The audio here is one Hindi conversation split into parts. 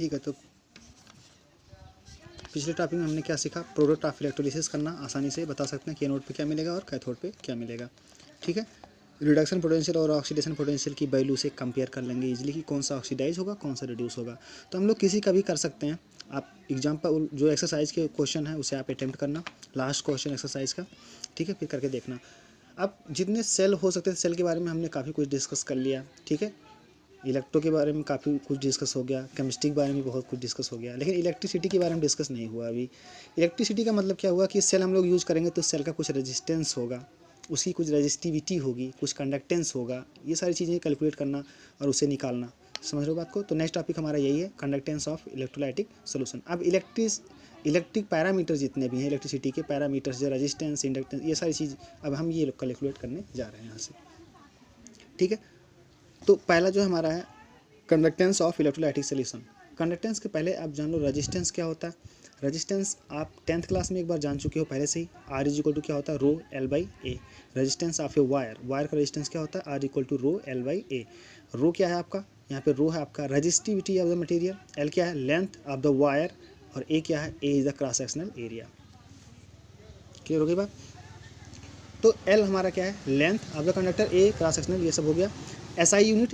ठीक है, तो पिछले टॉपिक में हमने क्या सीखा, प्रोडक्ट ऑफ इलेक्ट्रोलिसिस करना आसानी से बता सकते हैं कि एनोड पे क्या मिलेगा और कैथोड पे क्या मिलेगा। ठीक है, रिडक्शन पोटेंशियल और ऑक्सीडेशन पोटेंशियल की वैल्यू से कंपेयर कर लेंगे इजीली कि कौन सा ऑक्सीडाइज होगा कौन सा रिड्यूस होगा। तो हम लोग किसी का भी कर सकते हैं। आप एग्जाम्पल जो एक्सरसाइज के क्वेश्चन है उसे आप अटेम्प्ट करना, लास्ट क्वेश्चन एक्सरसाइज का, ठीक है, फिर करके देखना। अब जितने सेल हो सकते थे, सेल के बारे में हमने काफ़ी कुछ डिस्कस कर लिया। ठीक है, इलेक्ट्रो के बारे में काफ़ी कुछ डिस्कस हो गया, केमिस्ट्री के बारे में बहुत कुछ डिस्कस हो गया, लेकिन इलेक्ट्रिसिटी के बारे में डिस्कस नहीं हुआ अभी। इलेक्ट्रिसिटी का मतलब क्या हुआ कि सेल हम लोग यूज़ करेंगे तो सेल का कुछ रेजिस्टेंस होगा, उसकी कुछ रेजिस्टिविटी होगी, कुछ कंडक्टेंस होगा, ये सारी चीज़ें कैलकुलेट करना और उसे निकालना। समझ रहे हो बात को? तो नेक्स्ट टॉपिक हमारा यही है, कंडक्टेंस ऑफ इलेक्ट्रोलाइटिक सोल्यूशन। अब इलेक्ट्रिक पैरामीटर जितने भी हैं इलेक्ट्रिसिटी के पैरामीटर्स, जो रेजिस्टेंस, इंडक्टेंस, ये सारी चीज़ अब हम ये कैलकुलेट करने जा रहे हैं यहाँ से। ठीक है, तो पहला जो हमारा है conductance of electrolytic solution. Conductance के पहले आप जान लो रेजिस्टेंस क्या होता है। रेजिस्टेंस आप 10th क्लास में एक बार जान चुके हो पहले से ही। आर इज इक्वल टू क्या होता है, rho L by A. Resistance of a wire, wire का रेजिस्टेंस क्या होता है, R equal to rho L by A. Rho क्या है आपका, यहाँ पे रो है आपका resistivity of the material, L क्या है लेंथ ऑफ द वायर, और ए क्या है, A is the cross sectional area. Clear हो गई बात? तो एल हमारा क्या है, length of the conductor, A cross sectional, ये सब हो गया। एसआई यूनिट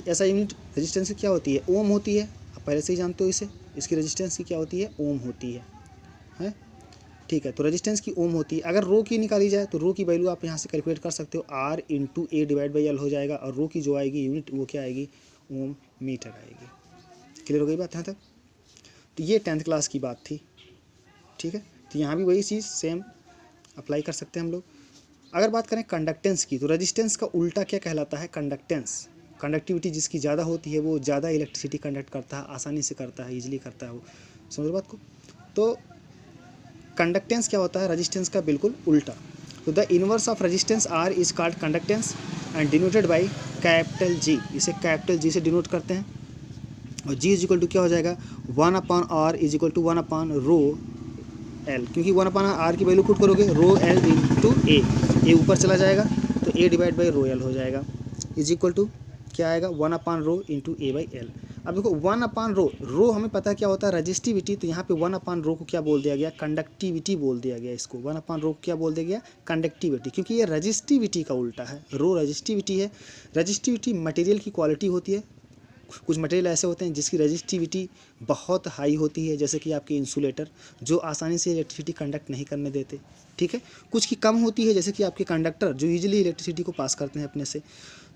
रेजिस्टेंस की क्या होती है, ओम होती है। आप पहले से ही जानते हो इसे, इसकी रेजिस्टेंस की क्या होती है, ओम होती है? ठीक है, तो रेजिस्टेंस की ओम होती है। अगर रो की निकाली जाए तो रो की वैल्यू आप यहाँ से कैलकुलेट कर सकते हो, R into A divide by L हो जाएगा, और रो की जो आएगी यूनिट वो क्या आएगी, ओम मीटर आएगी। क्लियर हो गई बात यहाँ तक? तो ये 10th क्लास की बात थी। ठीक है, तो यहाँ भी वही चीज़ सेम अप्लाई कर सकते हैं हम लोग। अगर बात करें कंडक्टेंस की, तो रेजिस्टेंस का उल्टा क्या कहलाता है, कंडक्टेंस। कंडक्टिविटी जिसकी ज़्यादा होती है वो ज़्यादा इलेक्ट्रिसिटी कंडक्ट करता है, आसानी से करता है, ईजिली करता है वो। समझ बात को? तो कंडक्टेंस क्या होता है, रेजिस्टेंस का बिल्कुल उल्टा। तो the inverse of resistance R is called conductance and denoted by capital G. इसे कैपिटल जी से डिनोट करते हैं, और जी इज इक्वल टू क्या हो जाएगा, 1/r इज इक्वल टू 1/रो एल, क्योंकि 1/r की वैल्यू पुट करोगे रो एल इंटू ए ऊपर चला जाएगा तो ए डिवाइड बाई रो एल हो जाएगा, इज इक्वल टू क्या आएगा, 1/रो इंटू ए बाई एल। अब देखो 1/रो हमें पता है क्या होता है, रजिस्टिविटी। तो यहाँ पे 1/रो को क्या बोल दिया गया, कंडक्टिविटी बोल दिया गया। इसको 1/रो को क्या बोल दिया गया, कंडक्टिविटी, क्योंकि ये रजिस्टिविटी का उल्टा है। रो रजिस्टिविटी है। रजिस्टिविटी मटेरियल की क्वालिटी होती है। कुछ मटेरियल ऐसे होते हैं जिसकी रजिस्टिविटी बहुत हाई होती है, जैसे कि आपके इंसुलेटर, जो आसानी से इलेक्ट्रिसिटी कंडक्ट नहीं करने देते। ठीक है, कुछ की कम होती है, जैसे कि आपके कंडक्टर जो इजीली इलेक्ट्रिसिटी को पास करते हैं अपने से।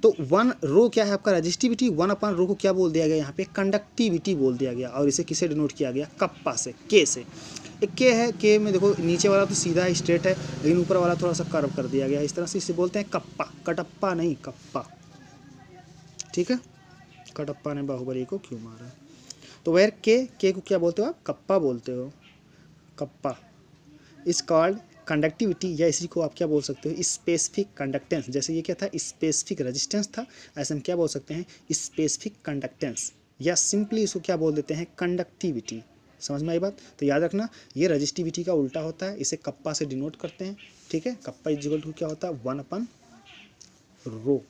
तो 1/रो क्या है आपका, रजिस्टिविटी। 1/रो को क्या बोल दिया गया, यहाँ पे कंडक्टिविटी बोल दिया गया, और इसे किसे डिनोट किया गया, कप्पा से, के से। एक के है, के में देखो नीचे वाला तो सीधा स्ट्रेट है, लेकिन ऊपर वाला थोड़ा सा कर्व कर दिया गया, इस तरह से इसे बोलते हैं कप्पा, कटप्पा नहीं, कप्पा। ठीक है, कटप्पा ने बाहुबली को क्यों मारा। तो वेर के को क्या बोलते हो आप, कप्पा बोलते हो, कप्पा। इस कॉल्ड कंडक्टिविटी, या इसी को आप क्या बोल सकते हो, स्पेसिफिक कंडक्टेंस। जैसे ये क्या था, स्पेसिफिक रेजिस्टेंस था, ऐसे हम क्या बोल सकते हैं, स्पेसिफिक कंडक्टेंस, या सिंपली इसको क्या बोल देते हैं, कंडक्टिविटी। समझ में आई बात? तो याद रखना, ये रजिस्टिविटी का उल्टा होता है, इसे कप्पा से डिनोट करते हैं। ठीक है, कप्पा इज इक्वल टू क्या होता है, 1/रो।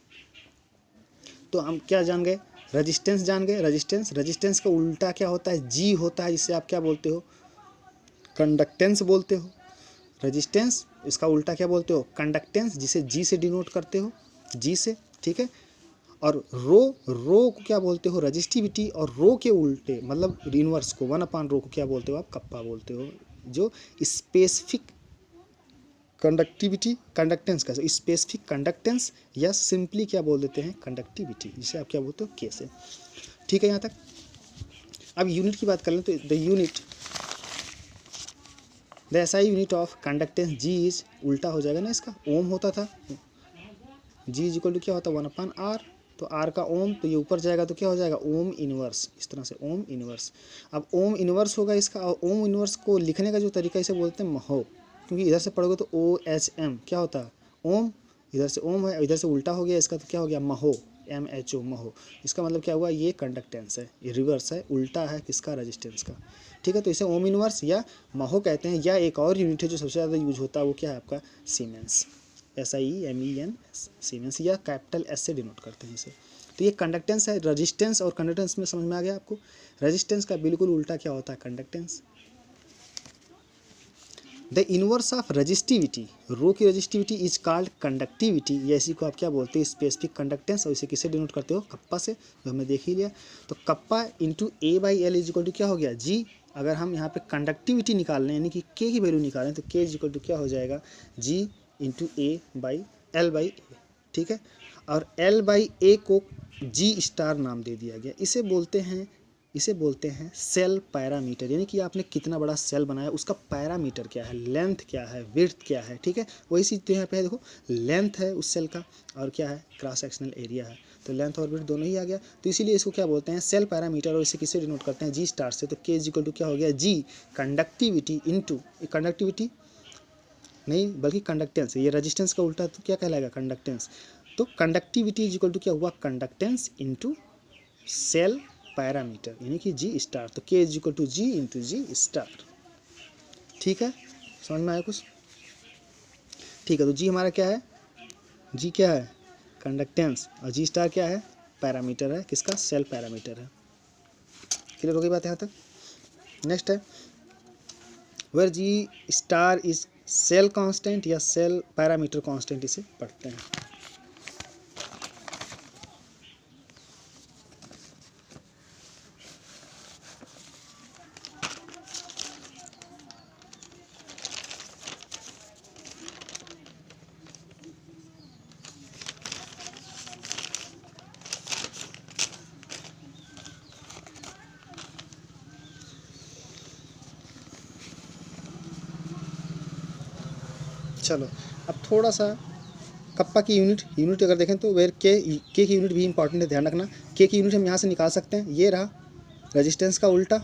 तो हम क्या जान गए, रेजिस्टेंस जान गए। रेजिस्टेंस का उल्टा क्या होता है, जी होता है, जिसे आप क्या बोलते हो, कंडक्टेंस बोलते हो। रेजिस्टेंस, इसका उल्टा क्या बोलते हो, कंडक्टेंस, जिसे जी से डिनोट करते हो, जी से। ठीक है, और रो को क्या बोलते हो, रजिस्टिविटी, और रो के उल्टे मतलब इनवर्स को 1/रो को क्या बोलते हो आप, कप्पा बोलते हो, जो स्पेसिफिक कंडक्टिविटी, कंडक्टेंस का स्पेसिफिक कंडक्टेंस, या सिंपली क्या बोल देते हैं, कंडक्टिविटी, जिसे आप क्या बोलते हो, के से। ठीक है यहाँ तक। अब यूनिट की बात कर लें तो the SI unit of conductance G is, उल्टा हो जाएगा ना इसका, ओम होता था, जी इज इक्वल टू क्या होता है, 1/r। तो आर का ओम, तो ये ऊपर जाएगा तो क्या हो जाएगा, ओम इनवर्स, इस तरह से ओम इनवर्स। अब ओम इनवर्स होगा इसका, और ओम इनवर्स को लिखने का जो तरीका इसे बोलते हैं महो, क्योंकि इधर से पढ़ोगे तो OHM क्या होता है, ओम, इधर से ओम है, इधर से उल्टा हो गया इसका, तो क्या हो गया, महो, MHO, महो। इसका मतलब क्या हुआ, ये कंडक्टेंस है, ये रिवर्स है, उल्टा है किसका, रेजिस्टेंस का। ठीक है, तो इसे ओम इनवर्स या महो कहते हैं। या एक और यूनिट है जो सबसे ज़्यादा यूज होता है, वो क्या है आपका, सीमेंस, SIEMEN, सीमेंस, या कैपिटल S से डिनोट करते हैं इसे। तो ये कंडक्टेंस है। रेजिस्टेंस और कंडक्टेंस में समझ में आ गया आपको। रेजिस्टेंस का बिल्कुल उल्टा क्या होता है, conductance. The inverse of resistivity, rho की रजिस्टिविटी इज कॉल्ड कंडक्टिविटी, या इसी को आप क्या बोलते हैं, स्पेसिफिक कंडक्टेंस। और इसे किससे डिनोट करते हो, कप्पा से, जो हमने देख ही लिया। तो kappa into A by L is equal to क्या हो गया, जी। अगर हम यहाँ पे कंडक्टिविटी निकाल रहे हैं, यानी कि के की वैल्यू निकालें, तो के इज इक्वल टू क्या हो जाएगा, G into A by L by A, ठीक है। और एल बाई ए को जी स्टार नाम दे दिया गया। इसे बोलते हैं सेल पैरामीटर, यानी कि आपने कितना बड़ा सेल बनाया उसका पैरामीटर क्या है, लेंथ क्या है, विड्थ क्या है, ठीक है। वही चीज़ तो यहाँ पे है, देखो लेंथ है उस सेल का, और क्या है, क्रॉस सेक्शनल एरिया है। तो लेंथ और विड्थ दोनों ही आ गया। तो इसीलिए इसको क्या बोलते हैं, सेल पैरामीटर। और इसे किससे डिनोट करते हैं, जी स्टार से। तो के इज इक्वल टू क्या हो गया, जी कंडक्टिविटी इंटू, कंडक्टिविटी नहीं बल्कि कंडक्टेंस, ये रेजिस्टेंस का उल्टा तो क्या कहलाएगा, कंडक्टेंस। तो कंडक्टिविटी इज इक्वल टू क्या हुआ, कंडक्टेंस इंटू सेल पैरामीटर, यानी कि जी स्टार। तो K is equal to G into G star, ठीक है। समझ में आया कुछ, ठीक है। तो जी हमारा क्या है, जी क्या है, कंडक्टेंस, और जी स्टार क्या है, पैरामीटर है, किसका, सेल पैरामीटर है। क्लियर हो गई बात यहाँ तक। नेक्स्ट है, where G star is cell constant या सेल पैरामीटर कांस्टेंट, इसे पढ़ते हैं। चलो अब थोड़ा सा कप्पा की यूनिट अगर देखें तो वेर के की यूनिट भी इंपॉर्टेंट है, ध्यान रखना। के की यूनिट हम यहाँ से निकाल सकते हैं, ये रहा रेजिस्टेंस का उल्टा,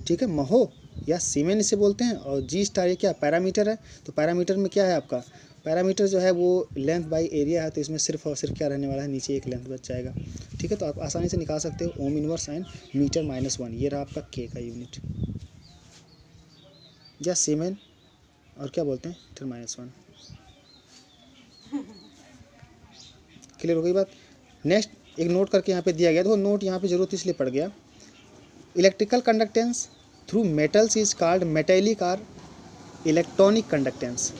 ठीक है, महो या सीमेन इसे बोलते हैं। और जी स्टार ये क्या, पैरामीटर है। तो पैरामीटर में क्या है आपका, पैरामीटर जो है वो लेंथ बाई एरिया है। तो इसमें सिर्फ और सिर्फ क्या रहने वाला है, नीचे एक लेंथ बच जाएगा, ठीक है। तो आप आसानी से निकाल सकते हो ओम इनवर्स एंड मीटर -1, ये रहा आपका के का यूनिट, या सीमेन और क्या बोलते हैं, मीटर -1। क्लियर हो गई बात। नेक्स्ट एक नोट करके यहाँ पे दिया गया, देखो नोट यहाँ पे जरूरत इसलिए पड़ गया, electrical conductance through metals is called metallic और इलेक्ट्रॉनिक कंडक्टेंस।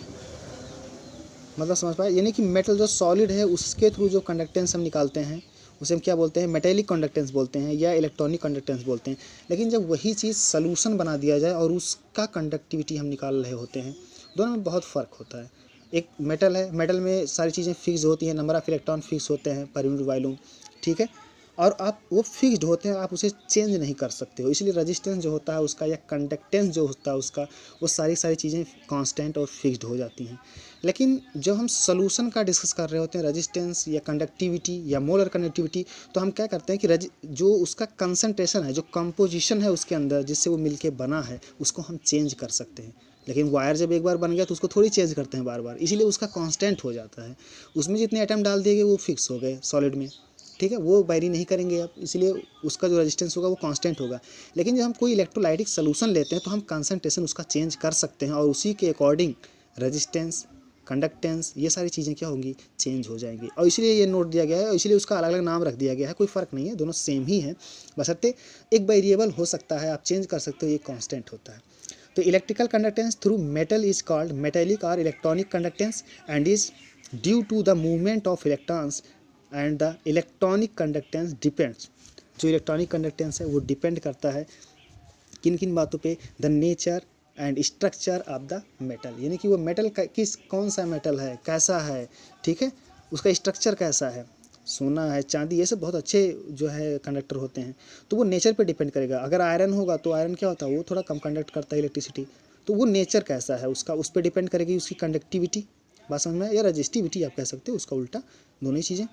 मतलब समझ पाए, यानी कि मेटल जो सॉलिड है उसके थ्रू जो कंडक्टेंस हम निकालते हैं उसे हम क्या बोलते हैं, मेटेलिक कंडक्टेंस बोलते हैं या इलेक्ट्रॉनिक कंडक्टेंस बोलते हैं। लेकिन जब वही चीज़ सॉल्यूशन बना दिया जाए और उसका कंडक्टिविटी हम निकाल रहे होते हैं, दोनों में बहुत फ़र्क होता है। एक मेटल है, मेटल में सारी चीज़ें फिक्स होती हैं, नंबर ऑफ़ इलेक्ट्रॉन फिक्स होते हैं पर यूनिट वॉल्यूम, ठीक है। और आप वो फिक्स्ड होते हैं, आप उसे चेंज नहीं कर सकते हो। इसलिए रेजिस्टेंस जो होता है उसका या कंडक्टेंस जो होता है उसका, वो सारी चीज़ें कांस्टेंट और फिक्स्ड हो जाती हैं। लेकिन जब हम सॉल्यूशन का डिस्कस कर रहे होते हैं, रेजिस्टेंस या कंडक्टिविटी या मोलर कंडक्टिविटी, तो हम क्या करते हैं कि जो उसका कंसंट्रेशन है, जो कंपोजिशन है उसके अंदर जिससे वो मिलके बना है, उसको हम चेंज कर सकते हैं। लेकिन वायर जब एक बार बन गया तो उसको थोड़ी चेंज करते हैं बार बार, इसीलिए उसका कांस्टेंट हो जाता है। उसमें जितने एटम डाल दिए गए वो फिक्स हो गए सॉलिड में, ठीक है, वो वायरी नहीं करेंगे आप, इसलिए उसका जो रेजिस्टेंस होगा वो कांस्टेंट होगा। लेकिन जब हम कोई इलेक्ट्रोलाइटिक सोल्यूशन लेते हैं तो हम कंसंट्रेशन उसका चेंज कर सकते हैं और उसी के अकॉर्डिंग रेजिस्टेंस, कंडक्टेंस, ये सारी चीज़ें क्या होंगी, चेंज हो जाएंगी। और इसलिए ये नोट दिया गया है और इसलिए उसका अलग अलग नाम रख दिया गया है, कोई फ़र्क नहीं है, दोनों सेम ही है, बशर्ते एक वेरिएबल हो सकता है, आप चेंज कर सकते हो, ये कांस्टेंट होता है। तो electrical conductance through metal is called metallic और electronic conductance and is due to the movement of electrons and the electronic conductance depends. जो इलेक्ट्रॉनिक कंडक्टेंस है वो डिपेंड करता है किन किन बातों पे, the nature and structure of the metal, यानी कि वो मेटल कौन सा मेटल है, कैसा है, ठीक है, उसका स्ट्रक्चर कैसा है, सोना है, चांदी, ये सब बहुत अच्छे जो है कंडक्टर होते हैं। तो वो नेचर पे डिपेंड करेगा। अगर आयरन होगा तो आयरन क्या होता है, वो थोड़ा कम कंडक्ट करता है इलेक्ट्रिसिटी, तो वो नेचर कैसा है उसका, उस पर डिपेंड करेगी उसकी कंडक्टिविटी, बात समझ में, या रजिस्टिविटी आप कह सकते हो, उसका उल्टा, दोनों ही चीज़ें।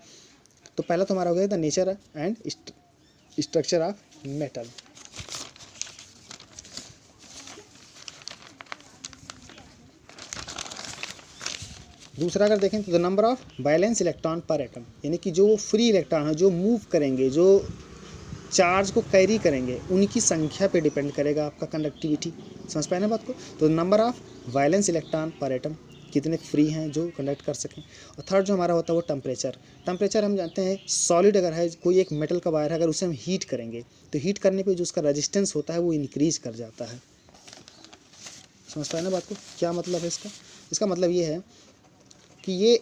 तो पहला तो हमारा हो गया the nature and structure of metal. दूसरा अगर देखें तो the number of valence electron पर एटम, यानी कि जो फ्री इलेक्ट्रॉन है, जो मूव करेंगे, जो चार्ज को कैरी करेंगे, उनकी संख्या पे डिपेंड करेगा आपका कंडक्टिविटी। समझ पाए ना बात को। तो नंबर ऑफ वैलेंस इलेक्ट्रॉन पर एटम, कितने फ्री हैं जो कंडक्ट कर सकें। और थर्ड जो हमारा होता है वो टेम्परेचर। टेम्परेचर हम जानते हैं सॉलिड अगर है, कोई एक मेटल का वायर है, अगर उसे हम हीट करेंगे तो हीट करने पे जो उसका रेजिस्टेंस होता है वो इंक्रीज कर जाता है। समझ पाए ना बात को? क्या मतलब है इसका? इसका मतलब ये है कि ये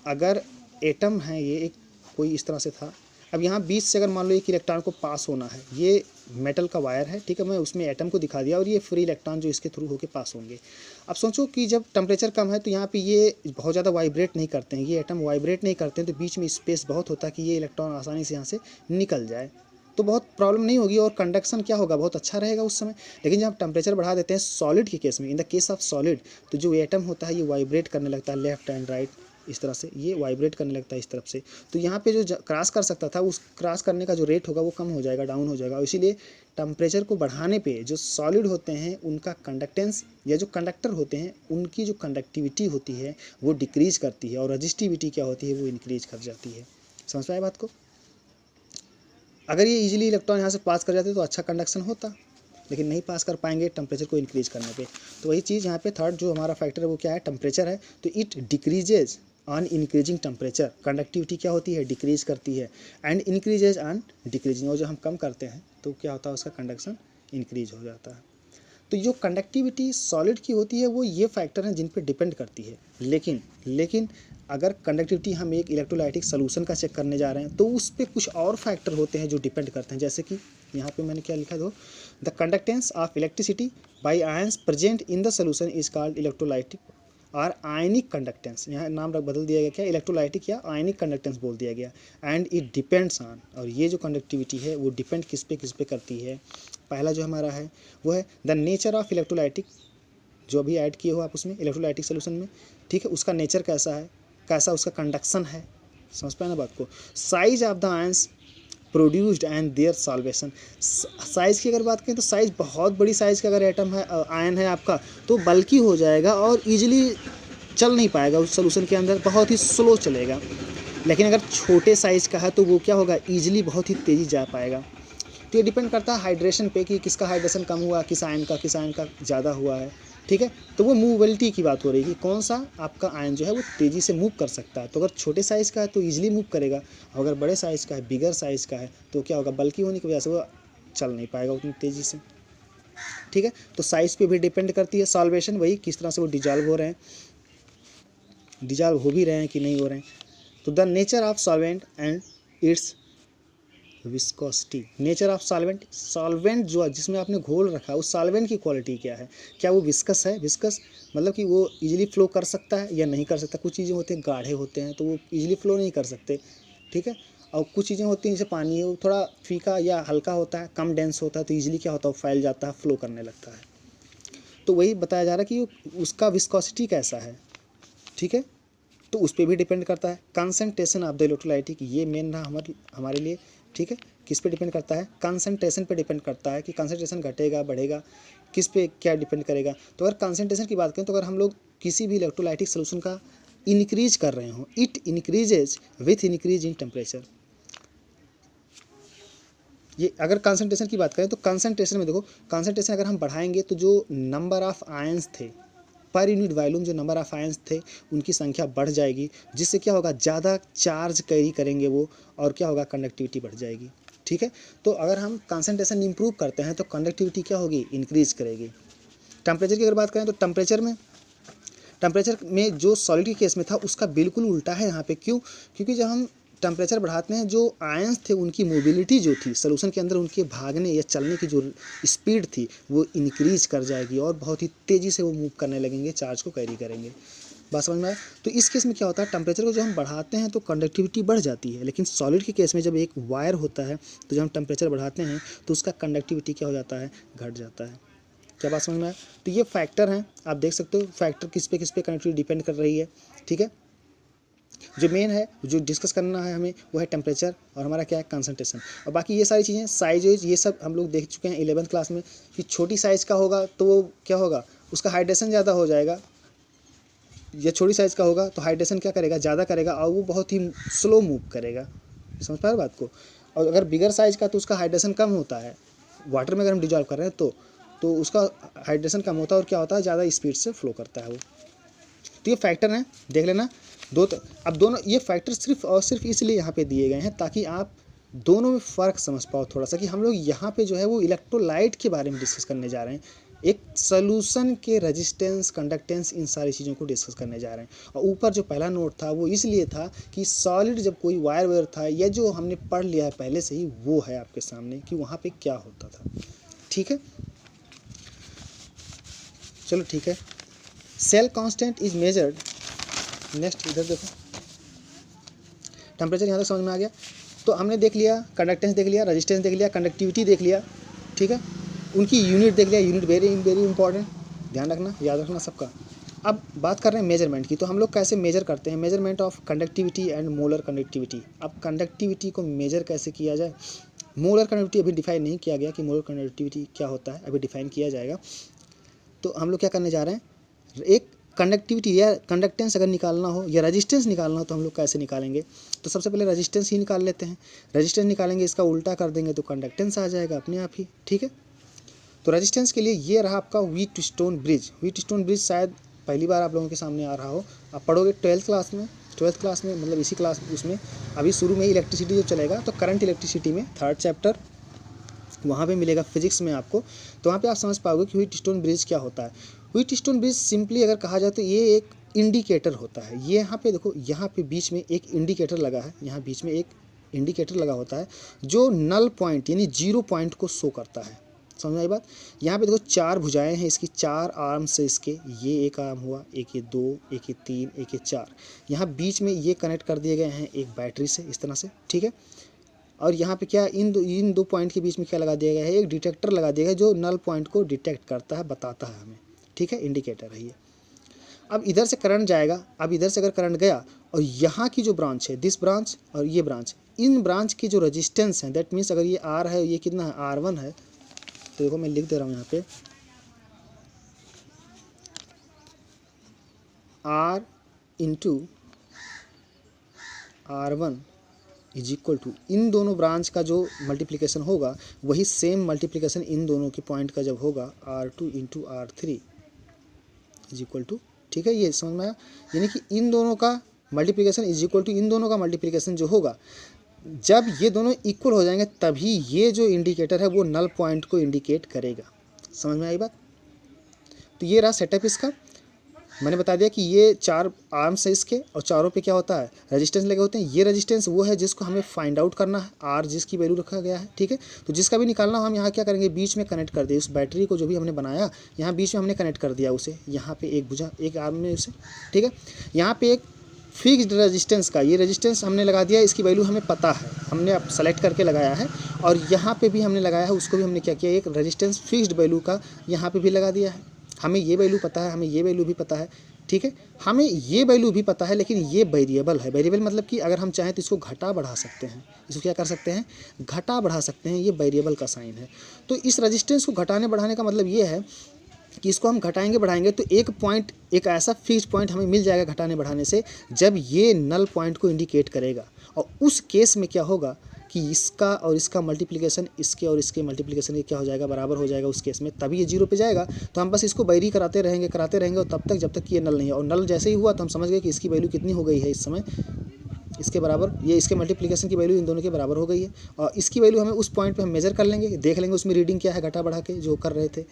अगर एटम है, ये एक कोई इस तरह से था, अब यहाँ 20 से अगर मान लो एक इलेक्ट्रॉन को पास होना है, ये मेटल का वायर है, ठीक है, मैं उसमें एटम को दिखा दिया और ये फ्री इलेक्ट्रॉन जो इसके थ्रू होके पास होंगे। अब सोचो कि जब टेम्परेचर कम है तो यहाँ पे ये बहुत ज़्यादा वाइब्रेट नहीं करते हैं, ये एटम वाइब्रेट नहीं करते हैं, तो बीच में स्पेस बहुत होता है कि ये इलेक्ट्रॉन आसानी से यहाँ से निकल जाए, तो बहुत प्रॉब्लम नहीं होगी और कंडक्शन क्या होगा, बहुत अच्छा रहेगा उस समय। लेकिन जब आप टेम्परेचर बढ़ा देते हैं सॉलिड के केस में, in the case of solid, तो जो एटम होता है ये वाइब्रेट करने लगता है लेफ्ट एंड राइट, इस तरह से ये वाइब्रेट करने लगता है इस तरफ से, तो यहाँ पे जो क्रॉस कर सकता था उस क्रॉस करने का जो रेट होगा वो कम हो जाएगा, डाउन हो जाएगा। और इसीलिए टेम्परेचर को बढ़ाने पे जो सॉलिड होते हैं उनका कंडक्टेंस या जो कंडक्टर होते हैं उनकी जो कंडक्टिविटी होती है वो डिक्रीज करती है और रजिस्टिविटी क्या होती है वो इंक्रीज कर जाती है। समझ पाए बात को? अगर ये इजीली इलेक्ट्रॉन यहाँ से पास कर जाते तो अच्छा कंडक्शन होता, लेकिन नहीं पास कर पाएंगे टेम्परेचर को इंक्रीज करने पे। तो वही चीज़ यहाँ पे थर्ड जो हमारा फैक्टर है वो क्या है, टेम्परेचर है। तो it decreases on increasing temperature, conductivity क्या होती है, डिक्रीज करती है, एंड इंक्रीजेज ऑन डिक्रीजिंग, और जो हम कम करते हैं तो क्या होता है उसका कंडक्शन इंक्रीज हो जाता है। तो जो कंडक्टिविटी सॉलिड की होती है वो ये फैक्टर हैं जिन पे डिपेंड करती है। लेकिन अगर कंडक्टिविटी हम एक इलेक्ट्रोलाइटिक सोल्यूशन का चेक करने जा रहे हैं तो उस पर कुछ और फैक्टर होते हैं जो डिपेंड करते हैं, जैसे कि यहाँ पे मैंने क्या लिखा दो, the conductance of electricity by ions present in the solution is called electrolytic और आयनिक कंडक्टेंस। यहाँ नाम बदल दिया गया, क्या इलेक्ट्रोलाइटिक या आयनिक कंडक्टेंस बोल दिया गया। एंड इट डिपेंड्स ऑन, और ये जो कंडक्टिविटी है वो डिपेंड किस पे करती है। पहला जो हमारा है वो है द नेचर ऑफ इलेक्ट्रोलाइटिक, जो अभी ऐड किए हो आप उसमें इलेक्ट्रोलाइटिक सोल्यूशन में, ठीक है, उसका नेचर कैसा है, कैसा उसका कंडक्शन है। समझ पाए ना बात को? Size of the ions produced and their solvation. Size की अगर बात करें तो साइज़ बहुत बड़ी साइज़ का अगर एटम है, आयन है आपका, तो बल्कि हो जाएगा और ईजिली चल नहीं पाएगा उस सोल्यूशन के अंदर, बहुत ही स्लो चलेगा। लेकिन अगर छोटे साइज़ का है तो वो क्या होगा, ईजिली बहुत ही तेज़ी जा पाएगा। तो ये डिपेंड करता है हाइड्रेशन पे कि किसका हाइड्रेशन कम हुआ, किस आयन का ज़्यादा हुआ है, ठीक है। तो वो मूवेबिलिटी की बात हो रही है कि कौन सा आपका आयन जो है वो तेज़ी से मूव कर सकता है। तो अगर छोटे साइज़ का है तो ईजिली मूव करेगा, और अगर बड़े साइज़ का है, बिगर साइज़ का है, तो क्या होगा, बल्कि होने की वजह से वो चल नहीं पाएगा उतनी तेज़ी से, ठीक है। तो साइज़ पे भी डिपेंड करती है। सॉल्वेशन वही किस तरह से वो डिजॉल्व हो रहे हैं, डिजॉल्व हो भी रहे हैं कि नहीं हो रहे हैं। तो the nature of solvent and it's viscosity. Nature of solvent, solvent जो जिसमें आपने घोल रखा है उस सॉल्वेंट की क्वालिटी क्या है, क्या वो विस्कस है, विस्कस मतलब कि वो इजीली फ्लो कर सकता है या नहीं कर सकता। कुछ चीज़ें होती हैं गाढ़े होते हैं तो वो इजीली फ्लो नहीं कर सकते, ठीक है। और कुछ चीज़ें होती हैं जैसे पानी है, वो थोड़ा फीका या हल्का होता है, कम डेंस होता है, तो ईजिली क्या होता है, फैल जाता है, फ्लो करने लगता है। तो वही बताया जा रहा है कि उसका विस्कोसिटी कैसा है, ठीक है। तो उस पर भी डिपेंड करता है। कंसंट्रेशन ऑफ द इलेक्ट्रोलाइटिक, ये मेन रहा हमारे लिए, ठीक है। किस पे डिपेंड करता है, कंसंट्रेशन पे डिपेंड करता है कि कंसंट्रेशन घटेगा बढ़ेगा, किस पे क्या डिपेंड करेगा। तो अगर कंसंट्रेशन की बात करें तो अगर हम लोग किसी भी इलेक्ट्रोलाइटिक सोल्यूशन का इंक्रीज कर रहे हो, it increases with increase in temperature. ये अगर कंसंट्रेशन की बात करें तो कंसंट्रेशन में देखो, कंसंट्रेशन अगर हम बढ़ाएंगे तो जो नंबर ऑफ आयंस थे पर यूनिट वॉल्यूम, जो नंबर ऑफ आयंस थे उनकी संख्या बढ़ जाएगी, जिससे क्या होगा, ज़्यादा चार्ज कैरी करेंगे वो, और क्या होगा, कंडक्टिविटी बढ़ जाएगी, ठीक है। तो अगर हम कंसंट्रेशन इंप्रूव करते हैं तो कंडक्टिविटी क्या होगी, इंक्रीज करेगी। टेम्परेचर की अगर बात करें तो टेम्परेचर में जो सॉलिड के केस में था उसका बिल्कुल उल्टा है यहाँ पे। क्यों? क्योंकि जब हम टेम्परेचर बढ़ाते हैं जो आयंस थे उनकी मोबिलिटी जो थी सोल्यूशन के अंदर, उनके भागने या चलने की जो स्पीड थी वो इंक्रीज कर जाएगी और बहुत ही तेज़ी से वो मूव करने लगेंगे, चार्ज को कैरी करेंगे। बात समझ में आया? तो इस केस में क्या होता है, टेम्परेचर को जब हम बढ़ाते हैं तो कंडक्टिविटी बढ़ जाती है, लेकिन सॉलिड के केस में जब एक वायर होता है तो जब हम टेम्परेचर बढ़ाते हैं तो उसका कंडक्टिविटी क्या हो जाता है, घट जाता है। क्या बात समझ में आया? तो ये फैक्टर हैं, आप देख सकते हो फैक्टर किस पे कंडक्टिविटी डिपेंड कर रही है, ठीक है। जो मेन है, जो डिस्कस करना है हमें, वो है टेम्परेचर और हमारा क्या है, कंसंट्रेशन। और बाकी ये सारी चीज़ें साइज, ये सब हम लोग देख चुके हैं 11th क्लास में कि छोटी साइज़ का होगा तो वो क्या होगा, उसका हाइड्रेशन ज़्यादा हो जाएगा, या छोटी साइज़ का होगा तो हाइड्रेशन क्या करेगा, ज़्यादा करेगा और वो बहुत ही स्लो मूव करेगा। समझ पा रहे बात को? और अगर बिगर साइज़ का तो उसका हाइड्रेशन कम होता है, वाटर में अगर हम डिजॉल्व कर रहे हैं तो उसका हाइड्रेशन कम होता है और क्या होता है, ज़्यादा स्पीड से फ्लो करता है वो। तो ये फैक्टर हैं, देख लेना अब दोनों ये फैक्टर सिर्फ और सिर्फ इसलिए यहाँ पे दिए गए हैं ताकि आप दोनों में फ़र्क समझ पाओ थोड़ा सा, कि हम लोग यहाँ पे जो है वो इलेक्ट्रोलाइट के बारे में डिस्कस करने जा रहे हैं, एक सॉल्यूशन के रेजिस्टेंस, कंडक्टेंस, इन सारी चीज़ों को डिस्कस करने जा रहे हैं। और ऊपर जो पहला नोट था वो इसलिए था कि सॉलिड जब कोई वायर वायर था या जो हमने पढ़ लिया है पहले से ही, वो है आपके सामने कि वहाँ पे क्या होता था। ठीक है, चलो ठीक है। Cell constant is measured, next इधर देखो, टेम्परेचर यहाँ तक समझ में आ गया। तो हमने देख लिया कंडक्टेंस, देख लिया रेजिस्टेंस, देख लिया कंडक्टिविटी, देख लिया, ठीक है, उनकी यूनिट देख लिया, यूनिट वेरी वेरी इंपॉर्टेंट, ध्यान रखना, याद रखना सबका। अब बात कर रहे हैं मेजरमेंट की, तो हम लोग कैसे मेजर करते हैं, measurement of conductivity and molar conductivity. अब कंडक्टिविटी को मेजर कैसे किया जाए, मोलर कंडक्टिविटी अभी डिफाइन नहीं किया गया कि मोलर कंडक्टिविटी क्या होता है, अभी डिफाइन किया जाएगा। तो हम लोग क्या करने जा रहे हैं, एक कंडक्टिविटी या कंडक्टेंस अगर निकालना हो या रेजिस्टेंस निकालना हो तो हम लोग कैसे निकालेंगे। तो सबसे पहले रेजिस्टेंस ही निकाल लेते हैं, रेजिस्टेंस निकालेंगे, इसका उल्टा कर देंगे तो कंडक्टेंस आ जाएगा अपने आप ही। ठीक है, तो रेजिस्टेंस के लिए ये रहा आपका व्हीटस्टोन ब्रिज। व्हीटस्टोन ब्रिज शायद पहली बार आप लोगों के सामने आ रहा हो, आप पढ़ोगे 12th क्लास में, मतलब इसी क्लास उसमें अभी शुरू में ही इलेक्ट्रिसिटी जब चलेगा तो करंट इलेक्ट्रिसिटी में 3rd चैप्टर वहाँ पे मिलेगा फिजिक्स में आपको, तो वहाँ पे आप समझ पाओगे कि व्हीटस्टोन ब्रिज क्या होता है। व्हीटस्टोन ब्रिज सिंपली अगर कहा जाए तो ये एक इंडिकेटर होता है। ये यहाँ पे देखो, यहाँ पे बीच में एक इंडिकेटर लगा है, यहाँ बीच में एक इंडिकेटर लगा होता है जो नल पॉइंट यानी 0 पॉइंट को शो करता है। समझ आई बात। यहाँ पे देखो 4 भुजाएं हैं इसकी, 4 आर्म्स से इसके, ये एक आर्म हुआ, एक ये 2, एक ये 3, एक ये 4। यहाँ बीच में ये कनेक्ट कर दिए गए हैं एक बैटरी से इस तरह से, ठीक है। और यहाँ पे क्या, इन दो पॉइंट के बीच में क्या लगा दिया गया है, एक डिटेक्टर लगा दिया गया है जो नल पॉइंट को डिटेक्ट करता है, बताता है हमें, ठीक है, इंडिकेटर है ये। अब इधर से करंट जाएगा, अब इधर से अगर करंट गया और यहाँ की जो ब्रांच है, दिस ब्रांच और ये ब्रांच, इन ब्रांच की जो रेजिस्टेंस है, दैट मीन्स अगर ये R है, ये कितना है, R1 है, तो देखो मैं लिख दे रहा हूँ यहाँ पे R into R1 is equal to, इन दोनों ब्रांच का जो मल्टीप्लिकेशन होगा वही सेम मल्टीप्लिकेशन इन दोनों के पॉइंट का जब होगा R2 into R3 is equal to, ठीक है, ये समझ में आया। यानी कि इन दोनों का मल्टीप्लिकेशन इज इक्वल टू इन दोनों का मल्टीप्लिकेशन जो होगा, जब ये दोनों इक्वल हो जाएंगे तभी ये जो इंडिकेटर है वो नल पॉइंट को इंडिकेट करेगा। समझ में आई बात। तो ये रहा सेटअप इसका। मैंने बता दिया कि ये 4 आर्म्स है इसके और चारों पे क्या होता है, रेजिस्टेंस लगे होते हैं। ये रेजिस्टेंस वो है जिसको हमें फाइंड आउट करना है, R जिसकी वैल्यू रखा गया है, ठीक है। तो जिसका भी निकालना हो हम यहाँ क्या करेंगे, बीच में कनेक्ट कर दिए उस बैटरी को, जो भी हमने बनाया यहाँ बीच में हमने कनेक्ट कर दिया उसे, यहाँ पे एक भुजा, एक आर्म में उसे, ठीक है। यहाँ पे एक फिक्स्ड रेजिस्टेंस का ये रेजिस्टेंस हमने लगा दिया, इसकी वैल्यू हमें पता है, हमने अब सेलेक्ट करके लगाया है। और यहाँ पे भी हमने लगाया है, उसको भी हमने क्या किया, एक रेजिस्टेंस फिक्स्ड वैल्यू का यहाँ पे भी लगा दिया है। हमें ये वैल्यू पता है, हमें ये वैल्यू भी पता है, ठीक है, हमें ये वैल्यू भी पता है, लेकिन ये वेरिएबल है। वेरिएबल मतलब कि अगर हम चाहें तो इसको घटा बढ़ा सकते हैं, इसको क्या कर सकते हैं, घटा बढ़ा सकते हैं, ये वेरिएबल का साइन है। तो इस रेजिस्टेंस को घटाने बढ़ाने का मतलब ये है कि इसको हम घटाएंगे बढ़ाएंगे तो एक पॉइंट, एक ऐसा फिक्स पॉइंट हमें मिल जाएगा घटाने बढ़ाने से, जब ये नल पॉइंट को इंडिकेट करेगा। और उस केस में क्या होगा कि इसका और इसका मल्टीप्लिकेशन, इसके और इसके मल्टीप्लिकेशन ये क्या हो जाएगा, बराबर हो जाएगा उस केस में, तभी ये 0 पे जाएगा। तो हम बस इसको वेरी कराते रहेंगे और तब तक जब तक कि ये नल नहीं है। और नल जैसे ही हुआ तो हम समझ गए कि इसकी वैल्यू कितनी हो गई है इस समय, इसके बराबर, ये इसके मल्टीप्लिकेशन की वैल्यू इन दोनों के बराबर हो गई है। और इसकी वैल्यू हमें उस पॉइंट पे हम मेजर कर लेंगे, देख लेंगे उसमें रीडिंग क्या है घटा बढ़ा के जो कर रहे थे।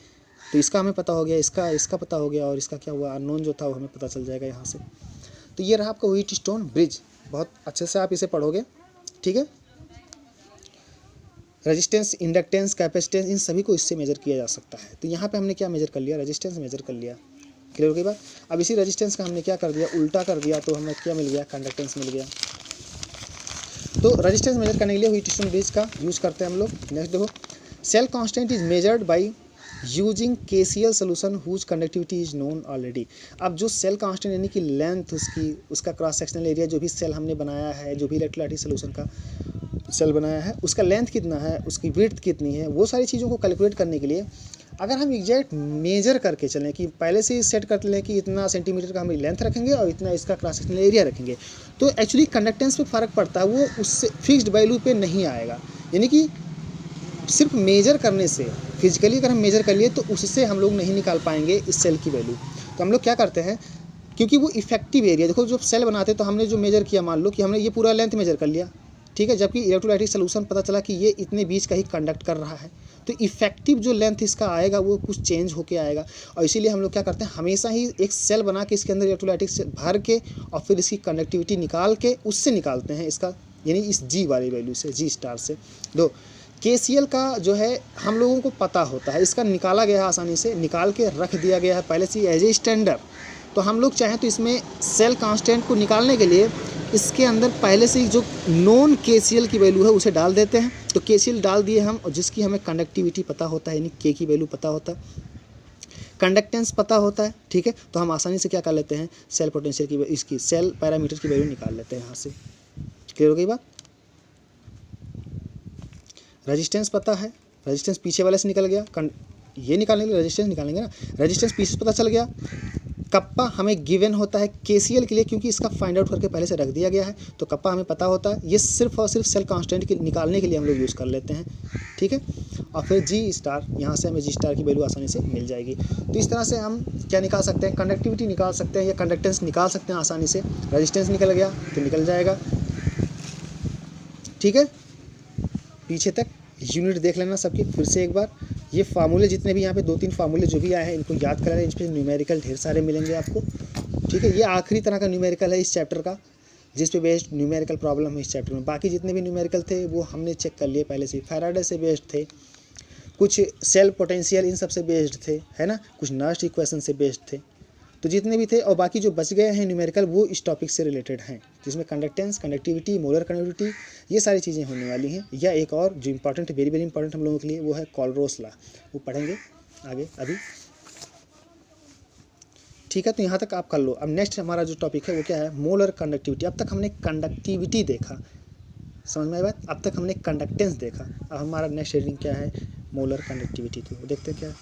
तो इसका हमें पता हो गया, इसका पता हो गया, और इसका क्या हुआ, अननोन जो था वो हमें पता चल जाएगा यहाँ से। तो ये रहा आपका व्हीटस्टोन ब्रिज, बहुत अच्छे से आप इसे पढ़ोगे, ठीक है। रेजिस्टेंस, इंडक्टेंस, कैपेसिटेंस, इन सभी को इससे मेजर किया जा सकता है। तो यहाँ पे हमने क्या मेजर कर लिया, रेजिस्टेंस मेजर कर लिया, क्लियर हो गई बात। अब इसी रेजिस्टेंस का हमने क्या कर दिया, उल्टा कर दिया, तो हमें क्या मिल गया, कंडक्टेंस मिल गया। तो रेजिस्टेंस मेजर करने के लिए व्हीटस्टोन ब्रिज का यूज़ करते हैं हम लोग। नेक्स्ट देखो, cell constant is measured by using KCl solution whose conductivity is known already. अब जो सेल कांस्टेंट यानी कि लेंथ उसकी, उसका क्रॉस सेक्शनल एरिया, जो भी सेल हमने बनाया है, जो भी इलेक्ट्रोलाइटिक सोल्यूशन का सेल बनाया है, उसका लेंथ कितना है, उसकी विड्थ कितनी है, वो सारी चीज़ों को कैलकुलेट करने के लिए अगर हम एग्जैक्ट मेजर करके चलें कि पहले से ही सेट कर लें कि इतना सेंटीमीटर का हम लेंथ रखेंगे और इतना इसका क्रॉस सेक्शनल एरिया रखेंगे, तो एक्चुअली कंडक्टेंस पे फ़र्क पड़ता है, वो उससे फिक्स्ड वैल्यू पे नहीं आएगा। यानी कि सिर्फ मेजर करने से, फिजिकली अगर हम मेजर कर लिए तो उससे हम लोग नहीं निकाल पाएंगे इस सेल की वैल्यू। तो हम लोग क्या करते हैं क्योंकि वो इफेक्टिव एरिया, देखो जब सेल बनाते तो हमने जो मेजर किया, मान लो कि हमने ये पूरा लेंथ मेजर कर लिया, ठीक है, जबकि इलेक्ट्रोलाइटिक सोल्यूशन पता चला कि ये इतने बीच का ही कंडक्ट कर रहा है, तो इफेक्टिव जो लेंथ इसका आएगा वो कुछ चेंज होके आएगा। और इसीलिए हम लोग क्या करते हैं, हमेशा ही एक सेल बना के इसके अंदर इलेक्ट्रोलाइटिक से भर के और फिर इसकी कंडक्टिविटी निकाल के उससे निकालते हैं इसका, यानी इस जी वाली वैल्यू से, जी स्टार से। दो KCl का जो है हम लोगों को पता होता है, इसका निकाला गया है, आसानी से निकाल के रख दिया गया है पहले से एज ए स्टैंडर्ड। तो हम लोग चाहें तो इसमें सेल कांस्टेंट को निकालने के लिए इसके अंदर पहले से ही जो नॉन KCl की वैल्यू है उसे डाल देते हैं। तो KCl डाल दिए हम, और जिसकी हमें कंडक्टिविटी पता होता है, यानी K की वैल्यू पता होता है, कंडक्टेंस पता होता है, ठीक है, तो हम आसानी से क्या कर लेते हैं, सेल पोटेंशियल की, इसकी सेल पैरामीटर की वैल्यू निकाल लेते हैं यहाँ से। क्लियर हो गई बात। रेजिस्टेंस पता है, रेजिस्टेंस पीछे वाले से निकल गया, ये निकालने के लिए रेजिस्टेंस निकालेंगे ना, रेजिस्टेंस पीछे से पता चल गया। कप्पा हमें गिवन होता है KCl के लिए, क्योंकि इसका फाइंड आउट करके पहले से रख दिया गया है, तो कप्पा हमें पता होता है। ये सिर्फ और सिर्फ सेल कांस्टेंट के निकालने के लिए हम लोग यूज़ कर लेते हैं, ठीक है। और फिर जी स्टार, यहाँ से हमें जी स्टार की वैल्यू आसानी से मिल जाएगी। तो इस तरह से हम क्या निकाल सकते हैं, कंडक्टिविटी निकाल सकते हैं या कंडक्टेंस निकाल सकते हैं आसानी से। रेजिस्टेंस निकल गया तो निकल जाएगा, ठीक है। पीछे तक यूनिट देख लेना सबकी फिर से एक बार। ये फार्मूले जितने भी यहाँ पे 2-3 फार्मूले जो भी आए हैं इनको याद करा, इन पर न्यूमेरिकल ढेर सारे मिलेंगे आपको, ठीक है। ये आखिरी तरह का न्यूमेरिकल है इस चैप्टर का, जिस पे बेस्ड न्यूमेरिकल प्रॉब्लम है इस चैप्टर में। बाकी जितने भी न्यूमेरिकल थे वो हमने चेक कर लिए पहले से, फैराडे से बेस्ड थे, कुछ सेल पोटेंशियल इन सब से बेस्ड थे, है ना, कुछ नर्स्ट इक्वेशन से बेस्ड थे। तो जितने भी थे, और बाकी जो बच गए हैं न्यूमेरिकल वो इस टॉपिक से रिलेटेड हैं, जिसमें कंडक्टेंस, कंडक्टिविटी, मोलर कंडक्टिविटी, ये सारी चीज़ें होने वाली हैं। या एक और जो इंपॉर्टेंट, वेरी वेरी इंपॉर्टेंट हम लोगों के लिए, वो है कोलरोस लॉ, वो पढ़ेंगे आगे अभी, ठीक है। तो यहाँ तक आप कर लो। अब नेक्स्ट हमारा जो टॉपिक है वो क्या है, मोलर कंडक्टिविटी। अब तक हमने कंडक्टिविटी देखा, समझ में आई बात। अब तक हमने कंडक्टेंस देखा, अब हमारा नेक्स्ट रीडिंग क्या है, मोलर कंडक्टिविटी। तो देखते हैं क्या है।